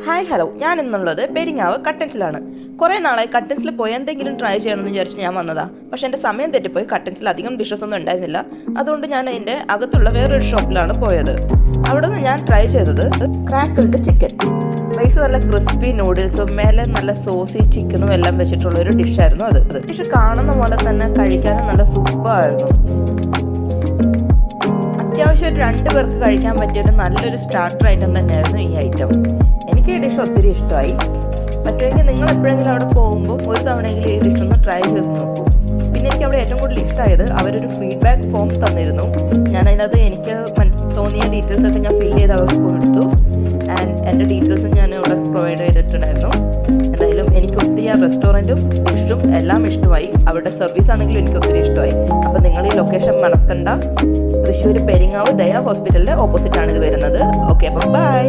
Hi hello, ഞാൻ ഇന്നുള്ളത് പെരിങ്ങാവ് കട്ടൻസിലാണ്. കുറേ നാളായി കട്ടൻസിൽ പോയി എന്തെങ്കിലും ട്രൈ ചെയ്യണമെന്ന് വിചാരിച്ച് ഞാൻ വന്നതാണ്. പക്ഷേ എൻ്റെ സമയം തെറ്റിപ്പോയി. കട്ടൻസിൽ അധികം ഡിഷസ് ഒന്നും ഉണ്ടായിരുന്നില്ല. അതുകൊണ്ട് ഞാൻ അതിൻ്റെ അകത്തുള്ള വേറൊരു ഷോപ്പിലാണ് പോയത്. അവിടെ നിന്ന് ഞാൻ ട്രൈ ചെയ്തത് ക്രാക്കിൾഡ് ചിക്കൻ. റൈസ് നല്ല ക്രിസ്പി നൂഡിൽസും മേലെ നല്ല സോസി ചിക്കനും എല്ലാം വെച്ചിട്ടുള്ള ഒരു ഡിഷായിരുന്നു അത്. ഡിഷ് കാണുന്ന പോലെ തന്നെ കഴിക്കാനും നല്ല സൂപ്പറായിരുന്നു. അത്യാവശ്യം ഒരു 2 പേർക്ക് കഴിക്കാൻ പറ്റിയൊരു നല്ലൊരു സ്റ്റാർട്ടർ ഐറ്റം തന്നെയായിരുന്നു ഈ ഐറ്റം. എനിക്ക് ഈ ഡിഷ് ഒത്തിരി ഇഷ്ടമായി. പറ്റുമെങ്കിൽ നിങ്ങൾ എപ്പോഴെങ്കിലും അവിടെ പോകുമ്പോൾ ഒരു തവണയെങ്കിലും ഈ ഡിഷ് ഒന്ന് ട്രൈ ചെയ്ത് നോക്കൂ. പിന്നെ എനിക്ക് അവിടെ ഏറ്റവും കൂടുതൽ ഇഷ്ടമായത് അവരൊരു ഫീഡ്ബാക്ക് ഫോം തന്നിരുന്നു. ഞാൻ അതിനകത്ത് എനിക്ക് തോന്നിയ ഡീറ്റെയിൽസൊക്കെ ഞാൻ ഫിൽ ചെയ്ത് അവർക്ക് കൊടുത്തു. ആൻഡ് എൻ്റെ ഡീറ്റെയിൽസും ഞാൻ അവിടെ പ്രൊവൈഡ് ചെയ്തിട്ടുണ്ടായിരുന്നു. എന്തായാലും എനിക്ക് ഒത്തിരി ആ റെസ്റ്റോറൻറ്റും ഡിഷും എല്ലാം ഇഷ്ടമായി. അവരുടെ സർവീസ് ആണെങ്കിലും എനിക്ക് ഒത്തിരി ഇഷ്ടമായി. അപ്പോൾ നിങ്ങൾ ഈ ലൊക്കേഷൻ മറക്കണ്ട. തൃശ്ശൂർ പെരിങ്ങാവ് ദയ ഹോസ്പിറ്റലിൻ്റെ ഓപ്പോസിറ്റാണ് ഇത് വരുന്നത്. ഓക്കെ, അപ്പം ബൈ.